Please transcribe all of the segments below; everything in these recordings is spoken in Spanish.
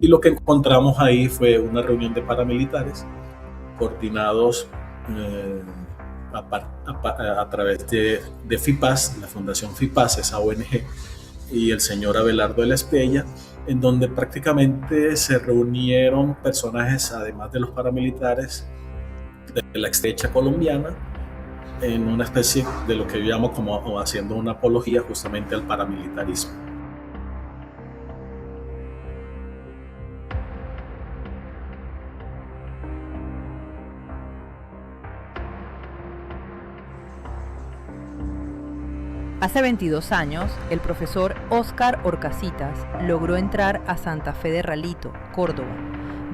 Y lo que encontramos ahí fue una reunión de paramilitares coordinados eh, a través de FIPAS, la Fundación FIPAS, esa ONG, y el señor Abelardo de la Espriella, en donde prácticamente se reunieron personajes, además de los paramilitares, de la estrecha colombiana, en una especie de lo que yo llamo como haciendo una apología justamente al paramilitarismo. Hace 22 años, el profesor Óscar Horcasitas logró entrar a Santa Fe de Ralito, Córdoba,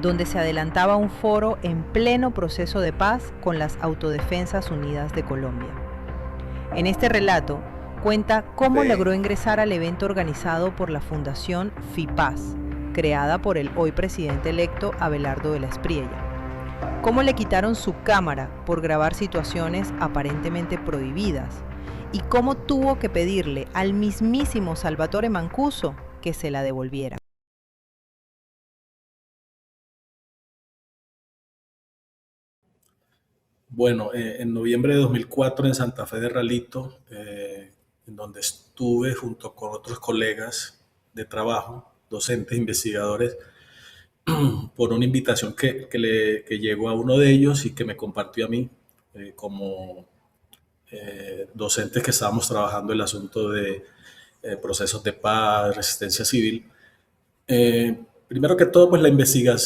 donde se adelantaba un foro en pleno proceso de paz con las Autodefensas Unidas de Colombia. En este relato, cuenta cómo logró ingresar al evento organizado por la Fundación FIPAS, creada por el hoy presidente electo Abelardo de la Espriella. Cómo le quitaron su cámara por grabar situaciones aparentemente prohibidas, y cómo tuvo que pedirle al mismísimo Salvatore Mancuso que se la devolviera. Bueno, en noviembre de 2004 en Santa Fe de Ralito, en donde estuve junto con otros colegas de trabajo, docentes, investigadores, por una invitación que llegó a uno de ellos y que me compartió a mí como docentes que estábamos trabajando el asunto de procesos de paz, resistencia civil. Primero que todo, pues la invitación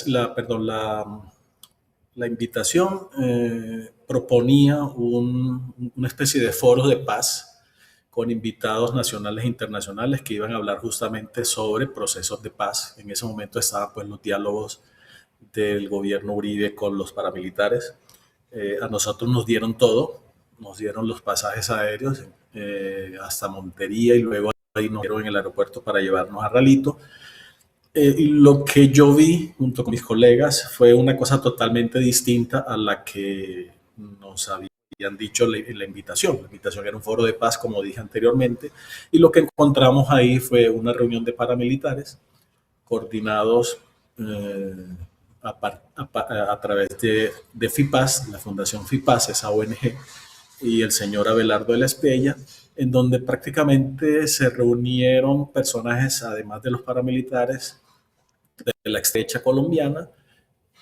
proponía una especie de foro de paz con invitados nacionales e internacionales que iban a hablar justamente sobre procesos de paz. En ese momento estaban pues los diálogos del gobierno Uribe con los paramilitares. A nosotros nos dieron todo, nos dieron los pasajes aéreos hasta Montería y luego ahí nos dieron en el aeropuerto para llevarnos a Ralito. Y lo que yo vi junto con mis colegas fue una cosa totalmente distinta a la que nos habían dicho en la invitación. La invitación era un foro de paz, como dije anteriormente, y lo que encontramos ahí fue una reunión de paramilitares coordinados a través de FIPAS, la Fundación FIPAS, esa ONG, y el señor Abelardo de la Espriella, en donde prácticamente se reunieron personajes, además de los paramilitares, de la estrecha colombiana,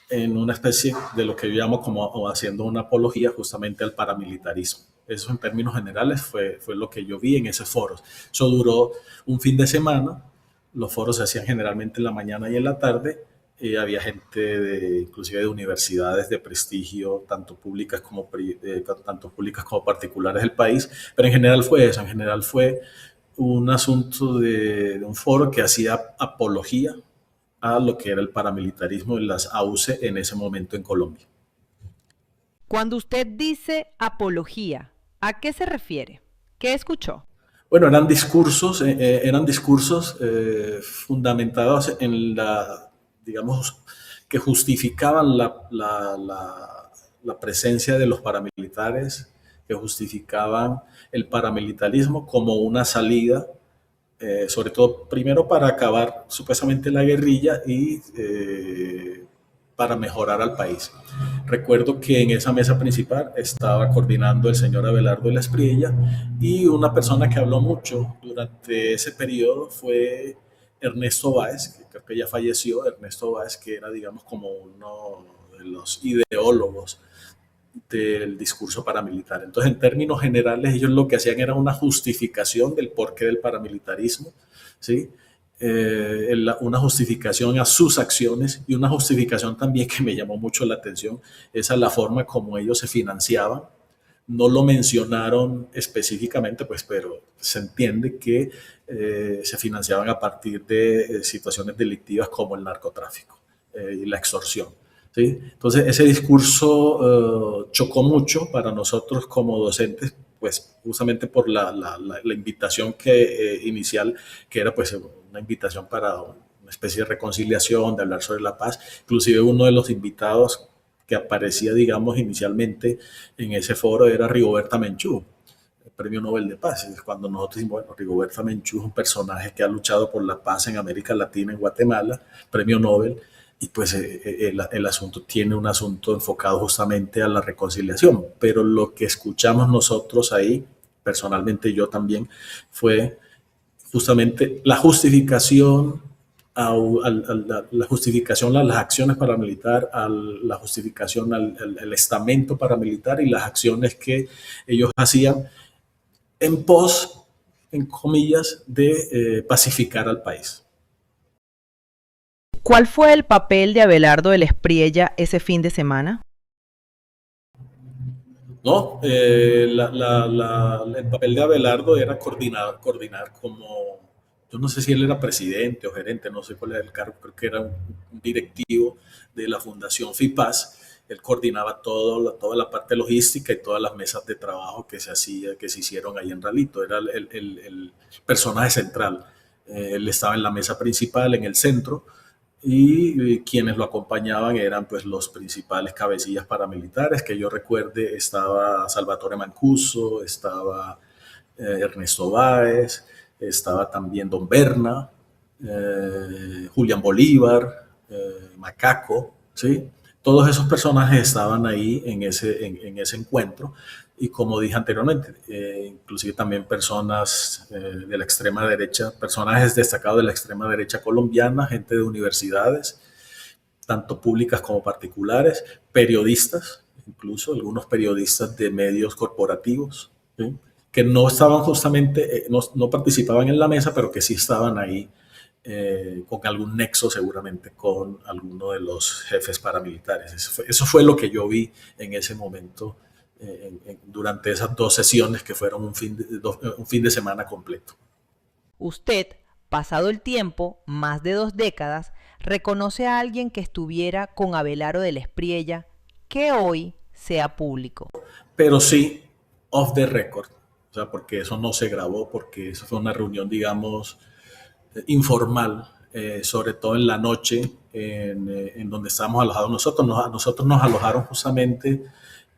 en una especie de lo que yo llamo como haciendo una apología justamente al paramilitarismo. Eso en términos generales fue lo que yo vi en ese foro. Eso duró un fin de semana, los foros se hacían generalmente en la mañana y en la tarde, y había gente inclusive de universidades de prestigio, tanto públicas como particulares del país, pero en general fue eso, en general fue un asunto de un foro que hacía apología a lo que era el paramilitarismo de las AUCE en ese momento en Colombia. Cuando usted dice apología, ¿a qué se refiere? ¿Qué escuchó? Bueno, eran discursos fundamentados en digamos, que justificaban la presencia de los paramilitares, que justificaban el paramilitarismo como una salida, sobre todo primero para acabar supuestamente la guerrilla y para mejorar al país. Recuerdo que en esa mesa principal estaba coordinando el señor Abelardo de la Espriella, y una persona que habló mucho durante ese periodo fue Ernesto Báez, que creo que ya falleció. Ernesto Báez, que era, digamos, como uno de los ideólogos del discurso paramilitar. Entonces, en términos generales, ellos lo que hacían era una justificación del porqué del paramilitarismo, ¿sí? Una justificación a sus acciones, y una justificación también que me llamó mucho la atención, esa es la forma como ellos se financiaban. No lo mencionaron específicamente, pues, pero se entiende que se financiaban a partir de situaciones delictivas como el narcotráfico y la extorsión. ¿Sí? Entonces, ese discurso chocó mucho para nosotros como docentes, pues justamente por la invitación inicial, que era pues una invitación para una especie de reconciliación, de hablar sobre la paz. Inclusive uno de los invitados que aparecía, digamos, inicialmente en ese foro era Rigoberta Menchú, Premio Nobel de Paz. Es cuando nosotros decimos, bueno, Rigoberta Menchú es un personaje que ha luchado por la paz en América Latina, en Guatemala, Premio Nobel, y pues el asunto tiene un asunto enfocado justamente a la reconciliación. Pero lo que escuchamos nosotros ahí, personalmente yo también, fue justamente la justificación la justificación a las acciones paramilitares, a la justificación al estamento paramilitar y las acciones que ellos hacían en pos, en comillas, de pacificar al país. ¿Cuál fue el papel de Abelardo del Espriella ese fin de semana? No, el papel de Abelardo era coordinar como, yo no sé si él era presidente o gerente, no sé cuál era el cargo, creo que era un directivo de la Fundación FIPAS. Él coordinaba toda la parte logística y todas las mesas de trabajo que se hicieron ahí en Ralito. Era el personaje central. Él estaba en la mesa principal, en el centro, y quienes lo acompañaban eran pues los principales cabecillas paramilitares, que yo recuerde estaba Salvatore Mancuso, estaba Ernesto Báez, estaba también Don Berna, Julián Bolívar, Macaco, ¿sí? Todos esos personajes estaban ahí en ese encuentro y como dije anteriormente, inclusive también personas de la extrema derecha, personajes destacados de la extrema derecha colombiana, gente de universidades, tanto públicas como particulares, periodistas, incluso algunos periodistas de medios corporativos, ¿sí? Que no estaban justamente, no participaban en la mesa, pero que sí estaban ahí con algún nexo seguramente con alguno de los jefes paramilitares. Eso fue lo que yo vi en ese momento durante esas 2 sesiones que fueron un fin de semana completo. Usted, pasado el tiempo, más de 2 décadas, reconoce a alguien que estuviera con Abelardo del Espriella que hoy sea público. Pero sí, off the record, o sea, porque eso no se grabó, porque eso fue una reunión, digamos, informal, sobre todo en la noche, en donde estábamos alojados nosotros. Nosotros nos alojaron justamente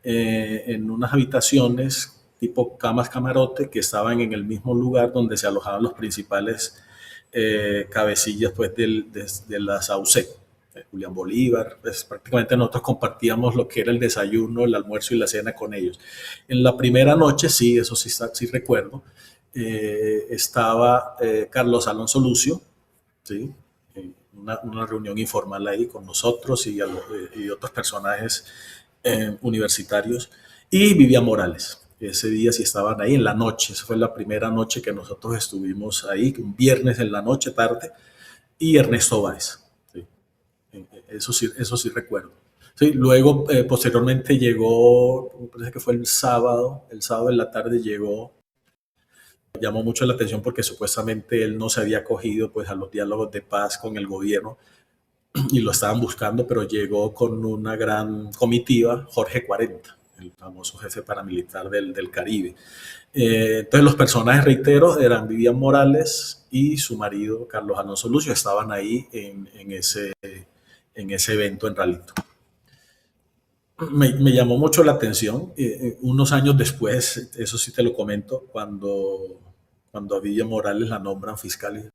en unas habitaciones tipo camas camarote que estaban en el mismo lugar donde se alojaban los principales cabecillas pues, de la SAUC. Julián Bolívar, pues prácticamente nosotros compartíamos lo que era el desayuno, el almuerzo y la cena con ellos. En la primera noche, sí, eso sí recuerdo, estaba Carlos Alonso Lucio, ¿sí? Una reunión informal ahí con nosotros y otros personajes universitarios, y Vivian Morales. Ese día sí estaban ahí en la noche, esa fue la primera noche que nosotros estuvimos ahí, un viernes en la noche, tarde, y Ernesto Báez. ¿Sí? Eso sí recuerdo. Sí, luego, posteriormente llegó, me parece que fue el sábado en la tarde llegó. Llamó mucho la atención porque supuestamente él no se había acogido pues, a los diálogos de paz con el gobierno y lo estaban buscando, pero llegó con una gran comitiva Jorge 40, el famoso jefe paramilitar del Caribe. Entonces los personajes, reitero, eran Vivian Morales y su marido Carlos Alonso Lucio, estaban ahí en ese evento en Ralito. Me llamó mucho la atención, unos años después, eso sí te lo comento, cuando a Vivian Morales la nombran fiscal.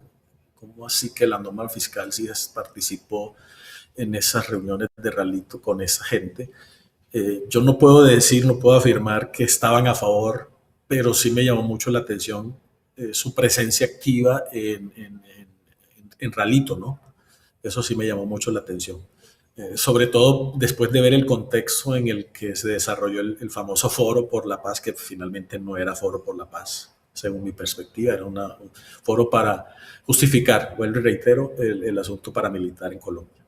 ¿Cómo así que la nombran fiscal si participó en esas reuniones de Ralito con esa gente? Yo no puedo afirmar que estaban a favor, pero sí me llamó mucho la atención su presencia activa en Ralito, ¿no? Eso sí me llamó mucho la atención. Sobre todo después de ver el contexto en el que se desarrolló el famoso Foro por la Paz, que finalmente no era Foro por la Paz, según mi perspectiva, era un foro para justificar, vuelvo y reitero, el asunto paramilitar en Colombia.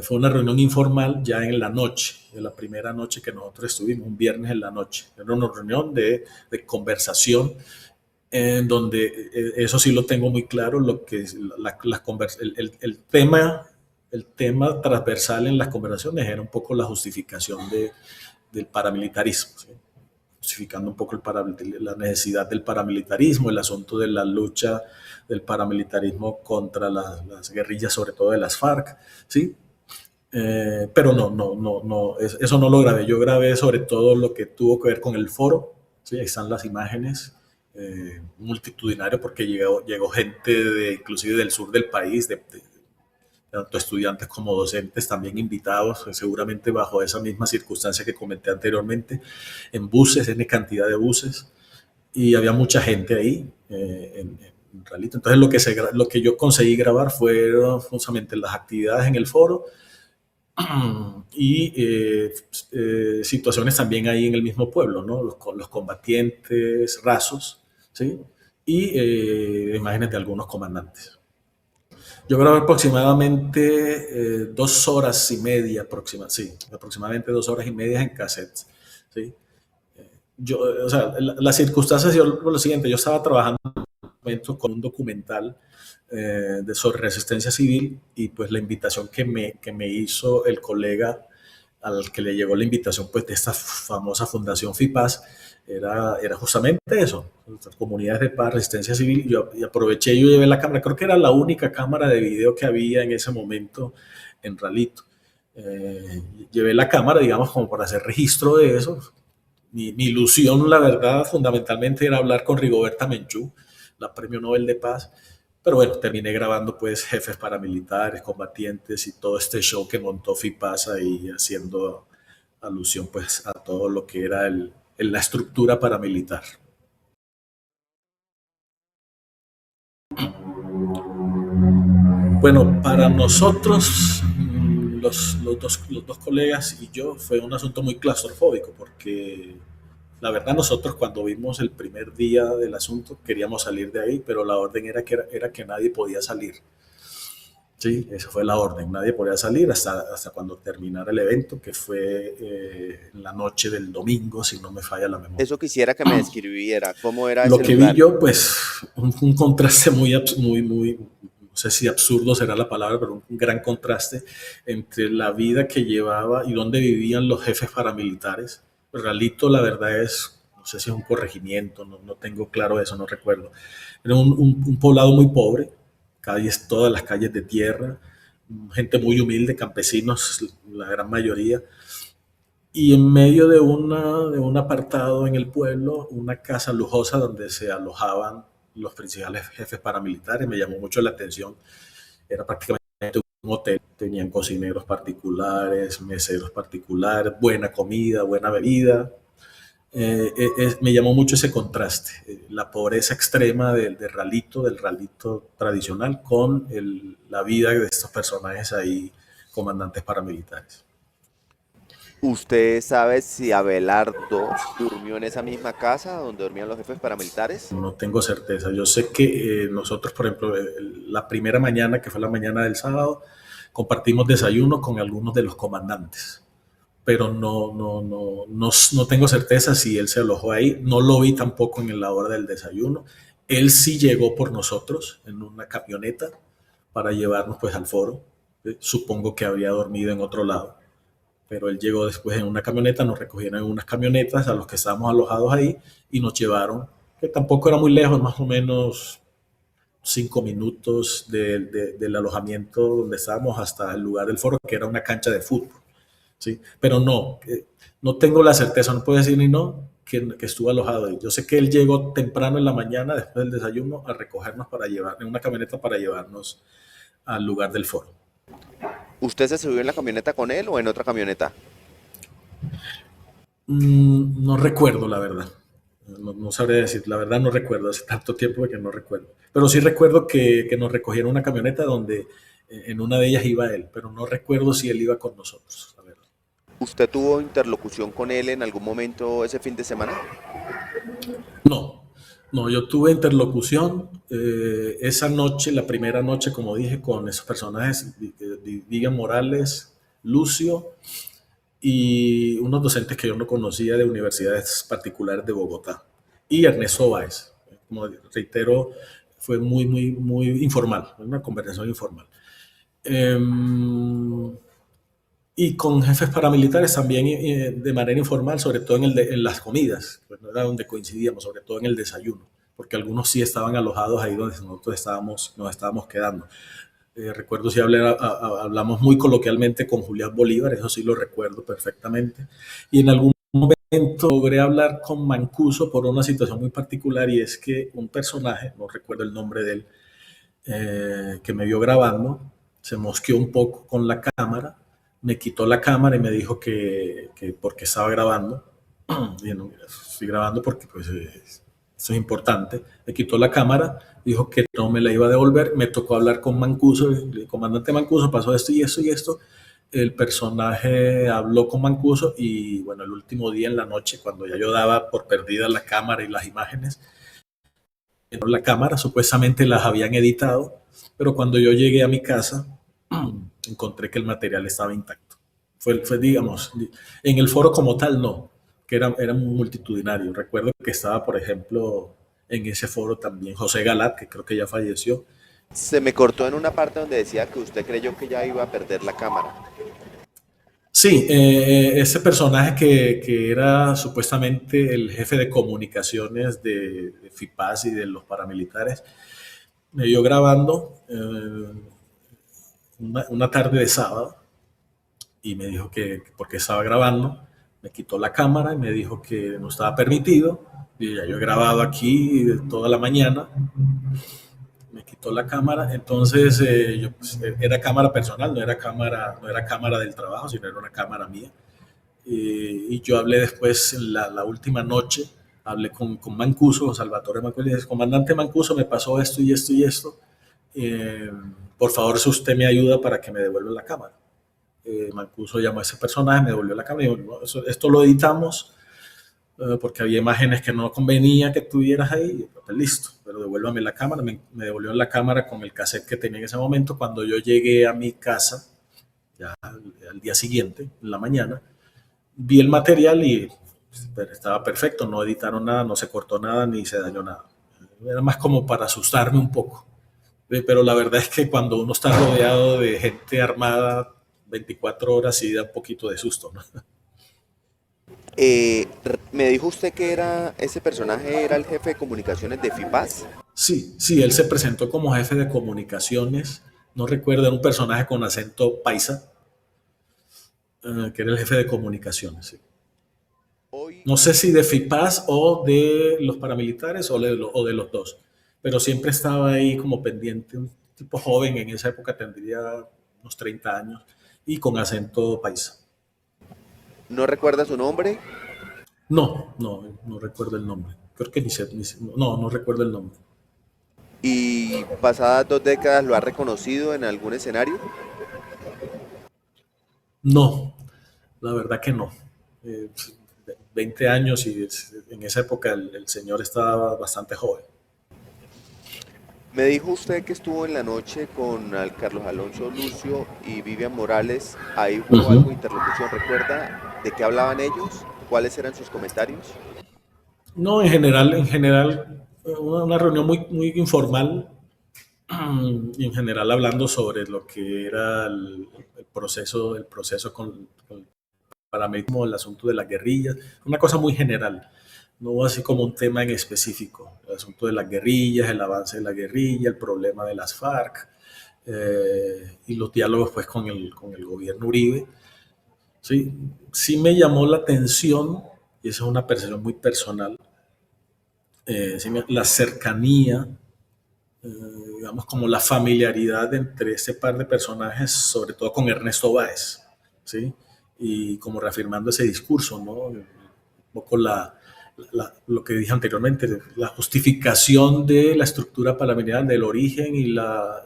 Fue una reunión informal ya en la noche, en la primera noche que nosotros estuvimos, un viernes en la noche. Era una reunión de conversación en donde, eso sí lo tengo muy claro, lo que el tema transversal en las conversaciones era un poco la justificación del paramilitarismo, ¿sí? Justificando un poco la necesidad del paramilitarismo, el asunto de la lucha del paramilitarismo contra las guerrillas, sobre todo de las FARC, ¿sí? Pero no, eso no lo grabé. Yo grabé sobre todo lo que tuvo que ver con el foro ¿sí? Ahí están las imágenes, multitudinario porque llegó gente inclusive del sur del país, tanto estudiantes como docentes también invitados, seguramente bajo esa misma circunstancia que comenté anteriormente, en buses, en cantidad de buses, y había mucha gente ahí en Ralito. Entonces lo que yo conseguí grabar fueron justamente las actividades en el foro y situaciones también ahí en el mismo pueblo, ¿no? Los combatientes rasos, ¿sí? Y imágenes de algunos comandantes. Yo grabé aproximadamente 2 horas y media, sí, aproximadamente 2 horas y media en cassettes, ¿sí? Yo, o sea, las circunstancias, lo siguiente, yo estaba trabajando en un momento con un documental sobre resistencia civil y pues la invitación que me hizo el colega al que le llegó la invitación pues de esta famosa fundación FIPAS era justamente eso, comunidades de paz, resistencia civil, y aproveché, yo llevé la cámara, creo que era la única cámara de video que había en ese momento en Ralito. Llevé la cámara, digamos, como para hacer registro de eso. Mi ilusión, la verdad, fundamentalmente era hablar con Rigoberta Menchú, la Premio Nobel de Paz, pero bueno, terminé grabando pues jefes paramilitares, combatientes y todo este show que montó FIPASA y haciendo alusión pues a todo lo que era la estructura paramilitar. Bueno, para nosotros, los dos colegas y yo, fue un asunto muy claustrofóbico porque la verdad nosotros cuando vimos el primer día del asunto queríamos salir de ahí, pero la orden era que nadie podía salir. Sí, esa fue la orden. Nadie podía salir hasta cuando terminara el evento, que fue la noche del domingo, si no me falla la memoria. Eso quisiera que me describiera, ¿cómo era Lo ese que lugar? vi yo, pues, un contraste muy, no sé si absurdo será la palabra, pero un gran contraste entre la vida que llevaba y donde vivían los jefes paramilitares. Ralito, la verdad es, no sé si es un corregimiento, no tengo claro eso, no recuerdo. Era un poblado muy pobre, calles, todas las calles de tierra, gente muy humilde, campesinos, la gran mayoría. Y en medio de de un apartado en el pueblo, una casa lujosa donde se alojaban los principales jefes paramilitares, me llamó mucho la atención. Era prácticamente un hotel, tenían cocineros particulares, meseros particulares, buena comida, buena bebida. Me llamó mucho ese contraste, la pobreza extrema del ralito tradicional con la vida de estos personajes ahí, comandantes paramilitares. ¿Usted sabe si Abelardo durmió en esa misma casa donde dormían los jefes paramilitares? No tengo certeza. Yo sé que nosotros, por ejemplo, la primera mañana, que fue la mañana del sábado, compartimos desayuno con algunos de los comandantes, pero no tengo certeza si él se alojó ahí. No lo vi tampoco en la hora del desayuno. Él sí llegó por nosotros en una camioneta para llevarnos pues al foro. Supongo que habría dormido en otro lado, pero él llegó después en una camioneta, nos recogieron en unas camionetas a los que estábamos alojados ahí y nos llevaron, que tampoco era muy lejos, más o menos 5 minutos del alojamiento donde estábamos hasta el lugar del foro, que era una cancha de fútbol. ¿Sí? Pero no tengo la certeza, no puedo decir ni no, que estuvo alojado ahí. Yo sé que él llegó temprano en la mañana, después del desayuno, a recogernos para llevar, en una camioneta para llevarnos al lugar del foro. ¿Usted se subió en la camioneta con él o en otra camioneta? No recuerdo, la verdad. No sabría decir, la verdad no recuerdo, hace tanto tiempo que no recuerdo. Pero sí recuerdo que nos recogieron una camioneta donde en una de ellas iba él, pero no recuerdo si él iba con nosotros, la verdad. ¿Usted tuvo interlocución con él en algún momento ese fin de semana? No, yo tuve interlocución esa noche, la primera noche, como dije, con esos personajes, Vivian Morales, Lucio y unos docentes que yo no conocía de universidades particulares de Bogotá, y Ernesto Báez. Como reitero, fue muy informal, una conversación informal. Y con jefes paramilitares también de manera informal, sobre todo en las comidas, pues no era donde coincidíamos, sobre todo en el desayuno, porque algunos sí estaban alojados ahí donde nosotros nos estábamos quedando. Recuerdo si hablamos muy coloquialmente con Julián Bolívar, eso sí lo recuerdo perfectamente. Y en algún momento logré hablar con Mancuso por una situación muy particular, y es que un personaje, no recuerdo el nombre de él, que me vio grabando, se mosqueó un poco con la cámara, me quitó la cámara y me dijo que porque estaba grabando. Y no, mira, estoy grabando porque pues, eso es importante. Me quitó la cámara, dijo que no me la iba a devolver. Me tocó hablar con Mancuso, el comandante Mancuso, pasó esto y esto y esto. El personaje habló con Mancuso y bueno, el último día en la noche, cuando ya yo daba por perdida la cámara y las imágenes, la cámara supuestamente las habían editado, pero cuando yo llegué a mi casa encontré que el material estaba intacto. Digamos, en el foro como tal no, que era multitudinario. Recuerdo que estaba, por ejemplo, en ese foro también José Galat, que creo que ya falleció. Se me cortó en una parte donde decía que usted creyó que ya iba a perder la cámara. Sí, ese personaje que era supuestamente el jefe de comunicaciones de FIPAS y de los paramilitares, me vio grabando una tarde de sábado y me dijo que porque estaba grabando, me quitó la cámara y me dijo que no estaba permitido. Y ya yo he grabado aquí toda la mañana, me quitó la cámara. Entonces yo, pues, era cámara personal, no era cámara del trabajo, sino era una cámara mía. Y yo hablé después, la última noche, hablé con Mancuso, Salvatore Mancuso, y le dije, comandante Mancuso, me pasó esto y esto y esto. Eh, por favor, si usted me ayuda para que me devuelva la cámara. Mancuso llamó a ese personaje, me devolvió la cámara y dijo, no, esto lo editamos porque había imágenes que no convenía que tuvieras ahí. Pues, listo, pero devuélvame la cámara. Me devolvió la cámara con el cassette que tenía en ese momento. Cuando yo llegué a mi casa, ya al día siguiente, en la mañana, vi el material y estaba perfecto, no editaron nada, no se cortó nada, ni se dañó nada. Era más como para asustarme un poco. Pero la verdad es que cuando uno está rodeado de gente armada 24 horas sí da un poquito de susto, ¿no? Me dijo usted que ese personaje era el jefe de comunicaciones de FIPAS. Sí, sí, él se presentó como jefe de comunicaciones, no recuerdo, era un personaje con acento paisa, que era el jefe de comunicaciones, sí. Hoy, No sé si de FIPAS o de los paramilitares o de los dos, pero siempre estaba ahí como pendiente, un tipo joven, en esa época tendría unos 30 años, y con acento paisa. ¿no recuerda su nombre? No, no, no recuerdo el nombre. Creo que no, no recuerdo el nombre. ¿Y pasadas 2 décadas lo ha reconocido en algún escenario? No, la verdad que no. Eh, 20 años y en esa época el señor estaba bastante joven. Me dijo usted que estuvo en la noche con Carlos Alonso Lucio y Vivian Morales. Ahí hubo algo de interlocución. ¿Recuerda de qué hablaban ellos? ¿Cuáles eran sus comentarios? No, en general, una reunión muy, muy informal y en general hablando sobre lo que era el proceso con el paramecismo, el asunto de las guerrillas, una cosa muy general, no así como un tema en específico, el asunto de las guerrillas, el avance de la guerrilla, el problema de las FARC y los diálogos pues con el gobierno Uribe. Sí, sí me llamó la atención, y esa es una percepción muy personal, sí la cercanía, digamos, como la familiaridad entre este par de personajes, sobre todo con Ernesto Báez, ¿sí? Y como reafirmando ese discurso, ¿no? Un poco lo que dije anteriormente, la justificación de la estructura paramilitar, del origen y la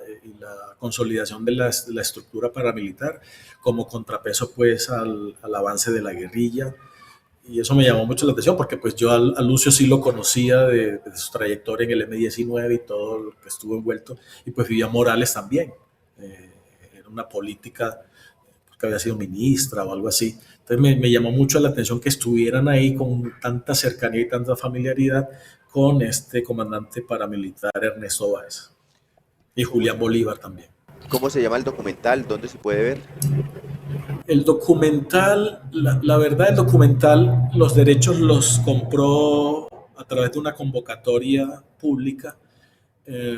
consolidación de la estructura paramilitar como contrapeso pues al avance de la guerrilla. Y eso me llamó mucho la atención porque pues yo a Lucio sí lo conocía de su trayectoria en el M-19 y todo lo que estuvo envuelto, y pues Vivian Morales también, era una política que había sido ministra o algo así. Entonces me llamó mucho la atención que estuvieran ahí con tanta cercanía y tanta familiaridad con este comandante paramilitar Ernesto Báez y ¿Cómo Julián se, Bolívar también. cómo se llama el documental? ¿Dónde se puede ver? El documental, la verdad, el documental, los derechos los compró a través de una convocatoria pública, eh,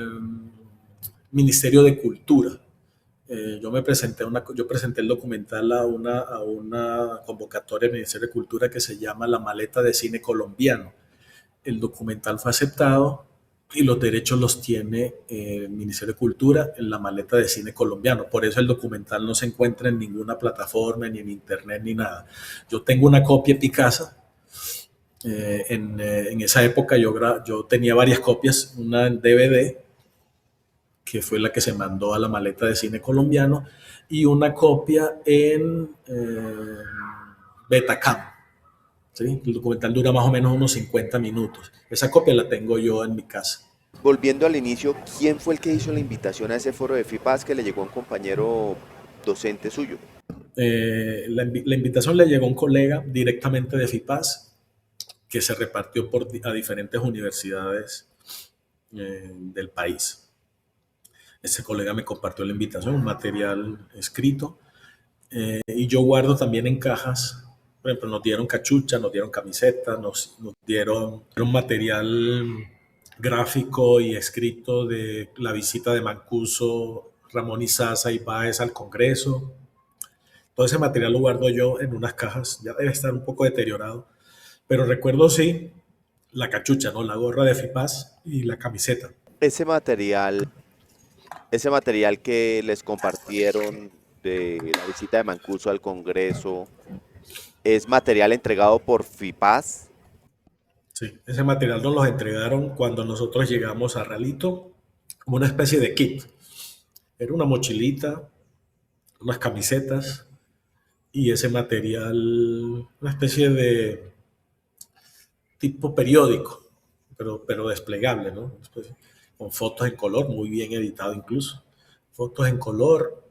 Ministerio de Cultura. Yo presenté el documental a una convocatoria del Ministerio de Cultura que se llama La Maleta de Cine Colombiano. El documental fue aceptado y los derechos los tiene el Ministerio de Cultura en la maleta de cine colombiano. Por eso el documental no se encuentra en ninguna plataforma, ni en internet, ni nada. Yo tengo una copia en mi casa. En esa época yo tenía varias copias, una en DVD, que fue la que se mandó a la maleta de cine colombiano, y una copia en Betacam. ¿Sí? El documental dura más o menos unos 50 minutos. Esa copia la tengo yo en mi casa. Volviendo al inicio, ¿quién fue el que hizo la invitación a ese foro de FIPAS que le llegó a un compañero docente suyo? La invitación le llegó a un colega directamente de FIPAS que se repartió a diferentes universidades del país. Ese colega me compartió la invitación, un material escrito, y yo guardo también en cajas. Por ejemplo, nos dieron cachucha, nos dieron camisetas, nos dieron un material gráfico y escrito de la visita de Mancuso, Ramón Isaza y Báez al Congreso. Todo ese material lo guardo yo en unas cajas, ya debe estar un poco deteriorado, pero recuerdo sí la cachucha, ¿no? La gorra de FIPAS y la camiseta. Ese material, ese material que les compartieron de la visita de Mancuso al Congreso, ¿es material entregado por FIPAS? Sí, ese material nos lo entregaron cuando nosotros llegamos a Ralito, como una especie de kit. Era una mochilita, unas camisetas y ese material, una especie de tipo periódico, pero desplegable, ¿no? Con fotos en color, muy bien editado incluso. Fotos en color.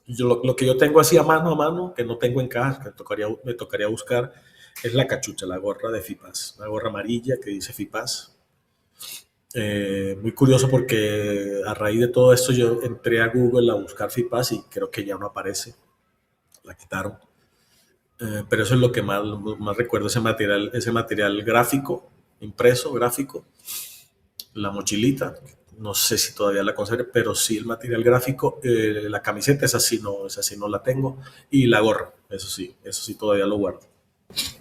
Lo que yo tengo así a mano, que no tengo en cajas, que me tocaría buscar, es la cachucha, la gorra de FIPAS, una gorra amarilla que dice FIPAS. Muy curioso porque a raíz de todo esto yo entré a Google a buscar FIPAS y creo que ya no aparece, la quitaron. Pero eso es lo que más recuerdo, ese material gráfico, impreso, gráfico, la mochilita, no sé si todavía la conservo, pero sí el material gráfico, la camiseta, esa sí no la tengo, y la gorra, eso sí todavía lo guardo.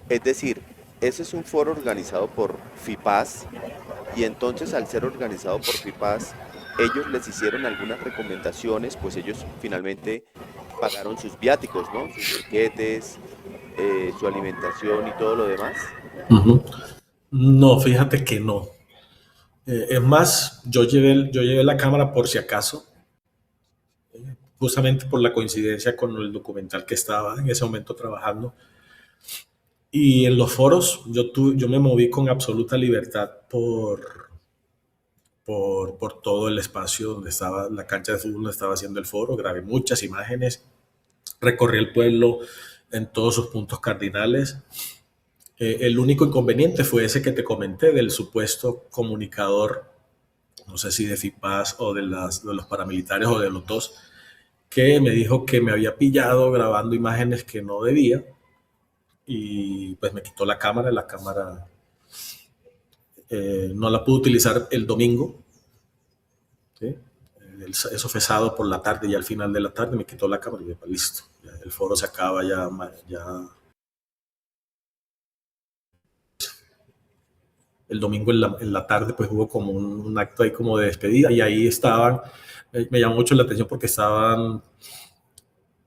Es decir, ese es un foro organizado por FIPAS y entonces al ser organizado por FIPAS, ellos les hicieron algunas recomendaciones, pues ellos finalmente pagaron sus viáticos, ¿no? Sus tiquetes, su alimentación y todo lo demás. Uh-huh. No, fíjate que no. Es más, yo llevé la cámara por si acaso, justamente por la coincidencia con el documental que estaba en ese momento trabajando. Y en los foros yo me moví con absoluta libertad por todo el espacio donde estaba la cancha de fútbol, donde estaba haciendo el foro. Grabé muchas imágenes, recorrí el pueblo en todos sus puntos cardinales. El único inconveniente fue ese que te comenté del supuesto comunicador, no sé si de FIPAS o de los paramilitares o de los dos, que me dijo que me había pillado grabando imágenes que no debía y pues me quitó la cámara no la pude utilizar el domingo, ¿sí? Eso fue sábado por la tarde y al final de la tarde me quitó la cámara y dije, listo, ya el foro se acaba ya. El domingo en la tarde pues hubo como un acto ahí como de despedida y ahí estaban, me llamó mucho la atención porque estaban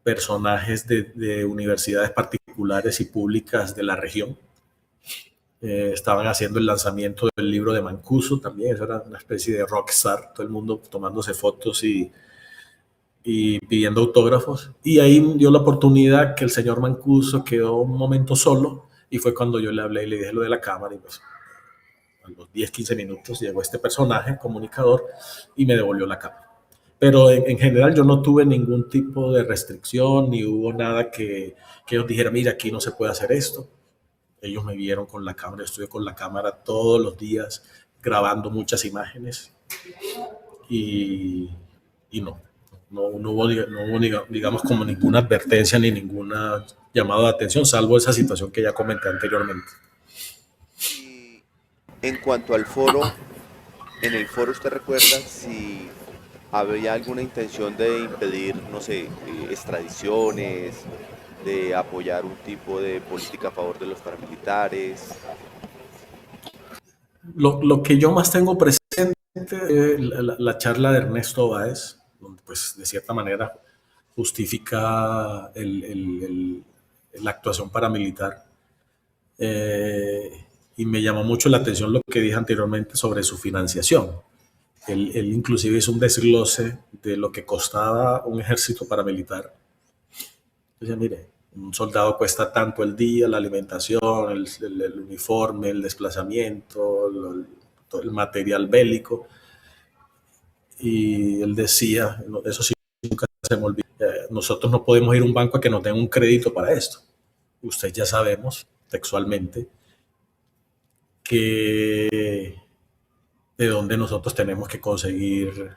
personajes de universidades particulares y públicas de la región. Estaban haciendo el lanzamiento del libro de Mancuso también, eso era una especie de rockstar, todo el mundo tomándose fotos y pidiendo autógrafos. Y ahí dio la oportunidad que el señor Mancuso quedó un momento solo y fue cuando yo le hablé y le dije lo de la cámara y pues a los 10-15 minutos llegó este personaje, comunicador, y me devolvió la cámara. Pero en general yo no tuve ningún tipo de restricción, ni hubo nada que ellos dijeran, mira, aquí no se puede hacer esto. Ellos me vieron con la cámara, estuve con la cámara todos los días grabando muchas imágenes y no hubo, digamos, como ninguna advertencia ni ninguna llamada de atención, salvo esa situación que ya comenté anteriormente. Y en cuanto al foro, en el foro usted recuerda si ¿Había alguna intención de impedir, no sé, extradiciones, de apoyar un tipo de política a favor de los paramilitares? Lo que yo más tengo presente es la charla de Ernesto Báez, donde pues de cierta manera justifica la actuación paramilitar. Y me llamó mucho la atención lo que dije anteriormente sobre su financiación. Él inclusive hizo un desglose de lo que costaba un ejército paramilitar. Dice, mire, un soldado cuesta tanto el día, la alimentación, el uniforme, el desplazamiento, todo el material bélico. Y él decía, eso sí, nunca se me olvida, nosotros no podemos ir a un banco a que nos den un crédito para esto. Usted ya sabemos, textualmente, que de dónde nosotros tenemos que conseguir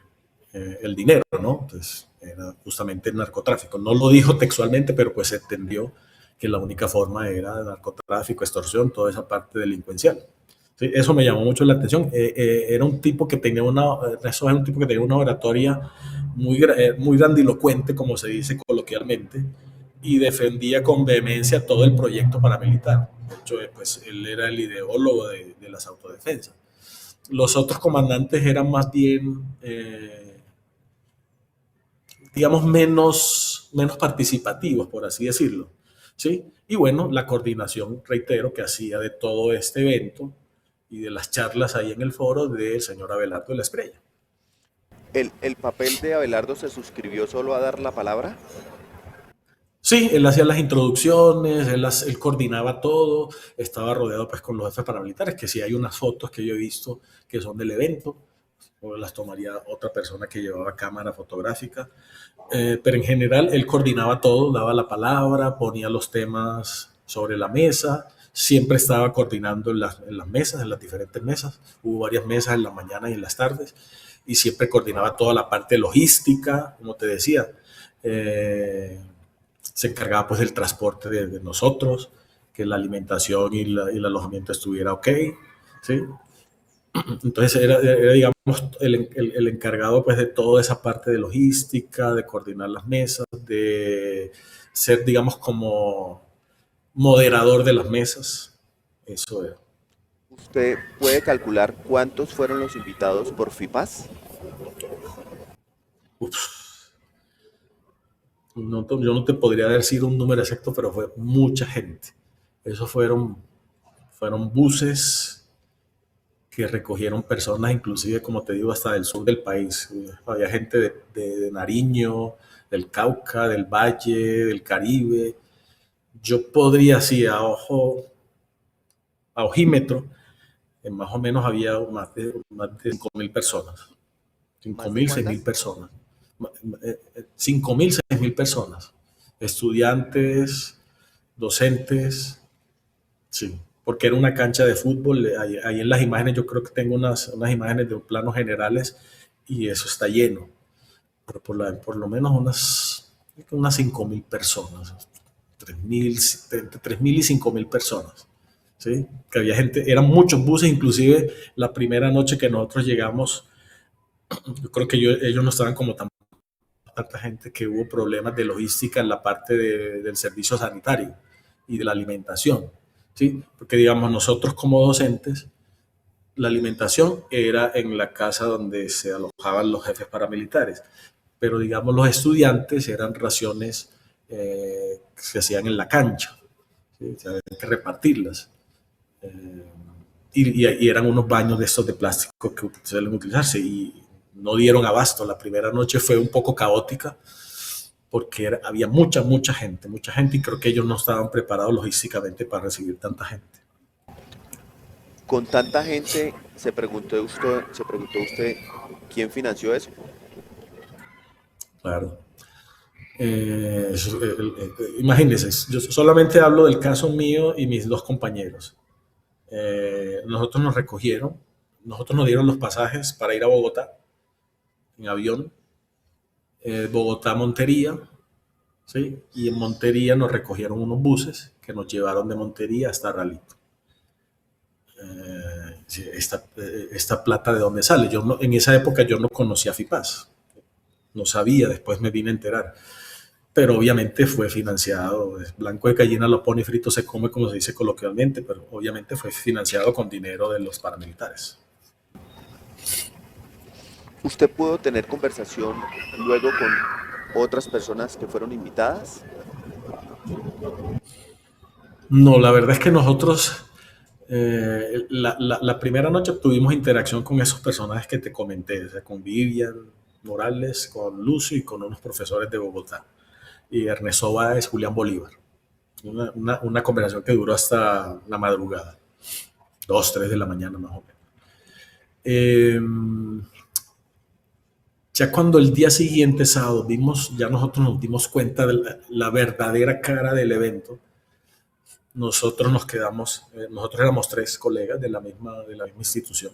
el dinero, ¿no? Entonces, era justamente el narcotráfico. No lo dijo textualmente, pero pues se entendió que la única forma era narcotráfico, extorsión, toda esa parte delincuencial. Sí, eso me llamó mucho la atención. Era un tipo que tenía eso era un tipo que tenía una oratoria muy grandilocuente, como se dice coloquialmente, y defendía con vehemencia todo el proyecto paramilitar. De hecho, pues él era el ideólogo de las autodefensas. Los otros comandantes eran más bien, digamos, menos participativos, por así decirlo. ¿Sí? Y bueno, la coordinación, reitero, que hacía de todo este evento y de las charlas ahí en el foro del señor Abelardo de la Espriella. ¿El papel de Abelardo se suscribió solo a dar la palabra? Sí, él hacía las introducciones, él coordinaba todo, estaba rodeado pues con los jefes paramilitares, que sí hay unas fotos que yo he visto que son del evento, o las tomaría otra persona que llevaba cámara fotográfica, pero en general él coordinaba todo, daba la palabra, ponía los temas sobre la mesa, siempre estaba coordinando en las mesas, en las diferentes mesas, hubo varias mesas en la mañana y en las tardes, y siempre coordinaba toda la parte logística, como te decía. Se encargaba pues del transporte de nosotros, que la alimentación y el alojamiento estuviera ok, ¿sí? Entonces digamos, el encargado pues de toda esa parte de logística, de coordinar las mesas, de ser, digamos, como moderador de las mesas. Eso era. ¿Usted puede calcular cuántos fueron los invitados por FIPAS? Uf, no, yo no te podría decir un número exacto, pero fue mucha gente. Esos fueron buses que recogieron personas, inclusive, como te digo, hasta del sur del país. Había gente de Nariño, del Cauca, del Valle, del Caribe. Yo podría, sí, a ojímetro, más o menos había más de 5.000 personas. cinco ¿Más de mil 6.000 cuántas? personas. 5.000, 6.000 personas. Estudiantes, docentes, sí, porque era una cancha de fútbol. Ahí en las imágenes, yo creo que tengo unas imágenes de planos generales y eso está lleno. Pero por lo menos unas 5.000 personas, 3.000, entre 3.000 y 5.000 personas. ¿Sí? Que había gente, eran muchos buses, inclusive la primera noche que nosotros llegamos, yo creo que ellos no estaban como tanta gente, que hubo problemas de logística en la parte del servicio sanitario y de la alimentación. ¿Sí? Porque digamos, nosotros como docentes, la alimentación era en la casa donde se alojaban los jefes paramilitares, pero digamos los estudiantes eran raciones que se hacían en la cancha, ¿sí? O sea, había que repartirlas. Eh, y eran unos baños de estos de plástico que suelen utilizarse y no dieron abasto. La primera noche fue un poco caótica porque había mucha gente y creo que ellos no estaban preparados logísticamente para recibir tanta gente. Con tanta gente, se preguntó usted quién financió eso. Claro. Imagínense, yo solamente hablo del caso mío y mis dos compañeros. Nosotros nos recogieron, nosotros nos dieron los pasajes para ir a Bogotá en avión, Bogotá-Montería, ¿sí? Y en Montería nos recogieron unos buses que nos llevaron de Montería hasta Ralito. Sí, esta plata de dónde sale. En esa época yo no conocía FIPAS. no sabía, después me vine a enterar. Pero obviamente fue financiado, es blanco de gallina lo pone y frito se come, como se dice coloquialmente, pero obviamente fue financiado con dinero de los paramilitares. ¿Usted pudo tener conversación luego con otras personas que fueron invitadas? No, la verdad es que nosotros, la primera noche tuvimos interacción con esos personajes que te comenté, o sea, con Vivian Morales, con Lucio y con unos profesores de Bogotá, y Ernesto Báez, Julián Bolívar. Una conversación que duró hasta la madrugada, 2, 3 de la mañana más o menos. Eh, ya cuando el día siguiente, sábado, ya nosotros nos dimos cuenta de la verdadera cara del evento. Nosotros nos quedamos, nosotros éramos 3 colegas de la misma institución.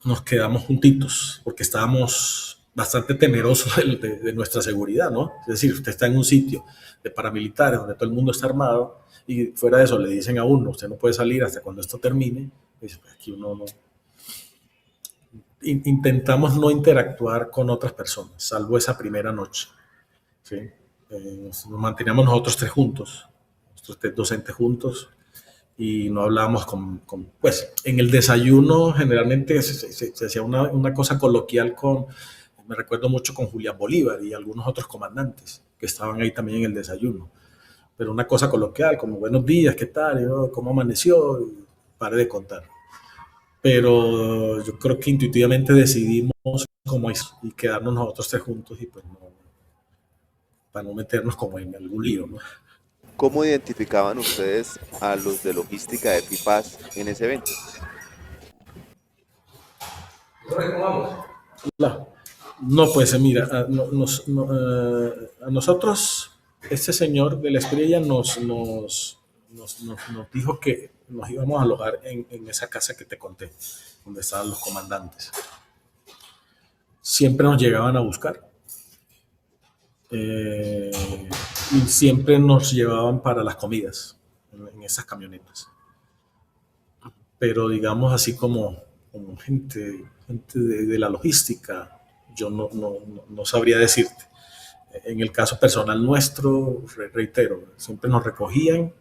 Nos quedamos juntitos porque estábamos bastante temerosos de nuestra seguridad, ¿no? Es decir, usted está en un sitio de paramilitares donde todo el mundo está armado y fuera de eso le dicen a uno, usted no puede salir hasta cuando esto termine. Y dice, pues aquí uno no. Intentamos no interactuar con otras personas, salvo esa primera noche, ¿sí? Nos manteníamos nosotros 3 juntos, nosotros 3 docentes juntos, y no hablábamos pues en el desayuno generalmente se hacía una cosa coloquial me recuerdo mucho con Julián Bolívar y algunos otros comandantes que estaban ahí también en el desayuno, pero una cosa coloquial como buenos días, ¿qué tal? Yo, ¿cómo amaneció? Y paré de contar. Pero yo creo que intuitivamente decidimos como eso y quedarnos nosotros 3 juntos y pues no, para no meternos como en algún lío, ¿no? ¿Cómo identificaban ustedes a los de logística de FIPAS en ese evento? No, pues mira, a nosotros, este señor de la estrella nos dijo que nos íbamos a alojar en esa casa que te conté, donde estaban los comandantes. Siempre nos llegaban a buscar. Y siempre nos llevaban para las comidas en esas camionetas. Pero digamos así como gente de la logística, yo no sabría decirte. En el caso personal nuestro, reitero, siempre nos recogían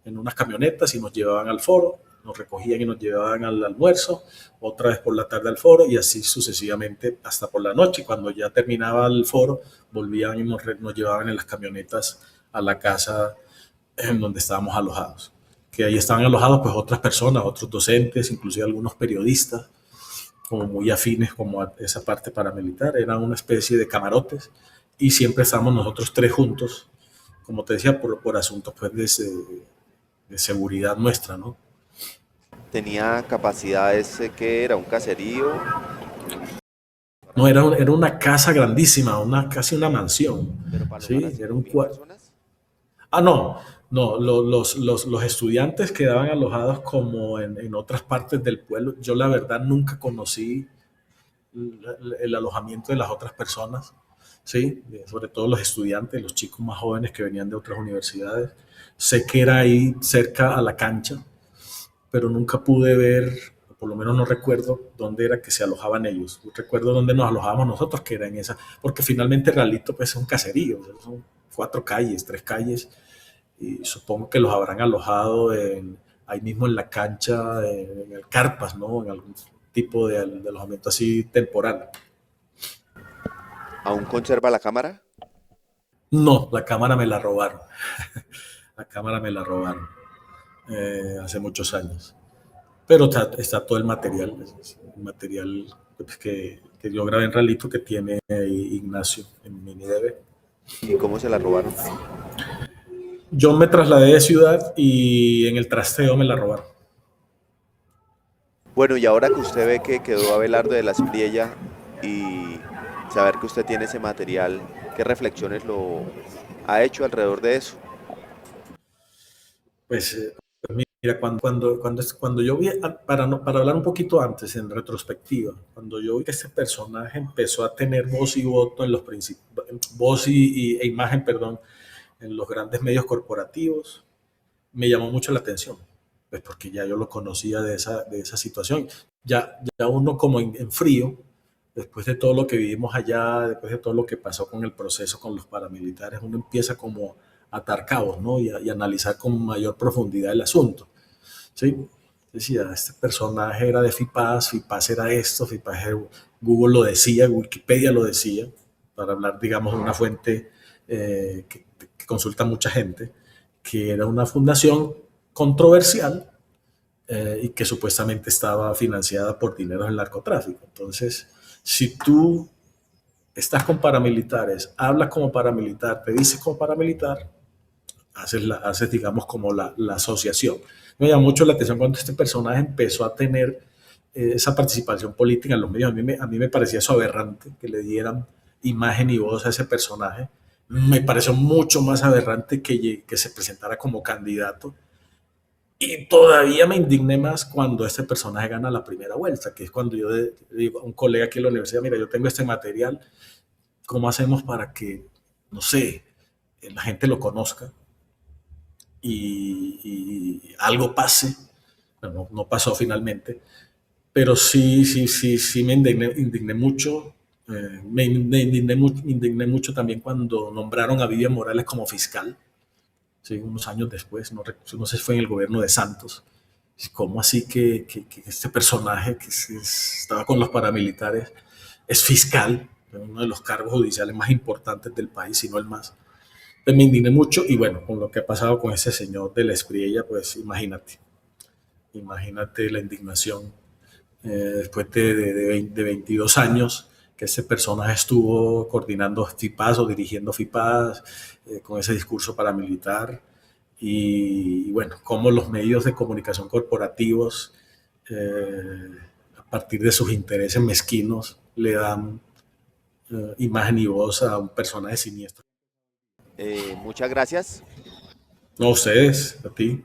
en unas camionetas y nos llevaban al foro, nos recogían y nos llevaban al almuerzo, otra vez por la tarde al foro y así sucesivamente hasta por la noche. Cuando ya terminaba el foro, volvían y nos llevaban en las camionetas a la casa en donde estábamos alojados. Que ahí estaban alojados pues otras personas, otros docentes, inclusive algunos periodistas, como muy afines como a esa parte paramilitar. Era una especie de camarotes y siempre estábamos nosotros 3 juntos, como te decía, por asuntos pues de seguridad nuestra, ¿no? ¿Tenía capacidades que era un caserío? No, era una casa grandísima, casi una mansión, ¿Pero para alojar a ¿sí? Era un 5.000 cuarto. personas? No, los estudiantes quedaban alojados como en otras partes del pueblo. Yo la verdad nunca conocí el alojamiento de las otras personas, ¿sí? Sobre todo los estudiantes, los chicos más jóvenes que venían de otras universidades. Sé que era ahí cerca a la cancha, pero nunca pude ver, por lo menos no recuerdo dónde era que se alojaban ellos. Recuerdo dónde nos alojábamos nosotros, que era en esa, porque finalmente Ralito pues es un caserío, son 4 calles, 3 calles, y supongo que los habrán alojado ahí mismo en la cancha, en el Carpas, ¿no? En algún tipo de alojamiento así temporal. ¿Aún conserva la cámara? No, la cámara me la robaron. La cámara me la robaron hace muchos años. Pero está todo el material pues, que yo grabé en Ralito que tiene Ignacio en MiniDB. ¿Y cómo se la robaron? Yo me trasladé de ciudad y en el trasteo me la robaron. Bueno, y ahora que usted ve que quedó Abelardo de la Espriella y saber que usted tiene ese material, ¿qué reflexiones lo ha hecho alrededor de eso? Pues mira, cuando yo vi, para hablar un poquito antes, en retrospectiva, cuando yo vi que este personaje empezó a tener voz y voto en los voz e imagen, perdón, en los grandes medios corporativos, me llamó mucho la atención, pues porque ya yo lo conocía de esa situación. Ya uno como en frío después de todo lo que vivimos allá, después de todo lo que pasó con el proceso con los paramilitares, uno empieza como a atar cabos, ¿no? Y analizar con mayor profundidad el asunto, ¿sí? Decía, este personaje era de FIPAS, FIPAS era esto, FIPAS era, Google lo decía, Wikipedia lo decía, para hablar, digamos, de una fuente que consulta mucha gente, que era una fundación controversial y que supuestamente estaba financiada por dinero del narcotráfico. Entonces, si tú estás con paramilitares, hablas como paramilitar, te dices como paramilitar, haces digamos, como la asociación. Me llamó mucho la atención cuando este personaje empezó a tener esa participación política en los medios. A mí me parecía eso aberrante, que le dieran imagen y voz a ese personaje. Me pareció mucho más aberrante que se presentara como candidato. Y todavía me indigné más cuando este personaje gana la primera vuelta, que es cuando yo digo a un colega aquí en la universidad, mira, yo tengo este material, ¿cómo hacemos para que, no sé, la gente lo conozca y algo pase? Bueno, no pasó finalmente, pero sí me indigné mucho. Me indigné mucho también cuando nombraron a Vivian Morales como fiscal, ¿sí? Unos años después, no sé si fue en el gobierno de Santos. ¿Cómo así que este personaje estaba con los paramilitares es fiscal, uno de los cargos judiciales más importantes del país, si no el más? Entonces me indigné mucho y bueno, con lo que ha pasado con ese señor de la Espriella, pues imagínate la indignación después de 22 años que ese personaje estuvo coordinando FIPAS o dirigiendo FIPAS con ese discurso paramilitar y bueno, cómo los medios de comunicación corporativos a partir de sus intereses mezquinos le dan imagen y voz a un personaje siniestro. Muchas gracias. No, ustedes, a ti.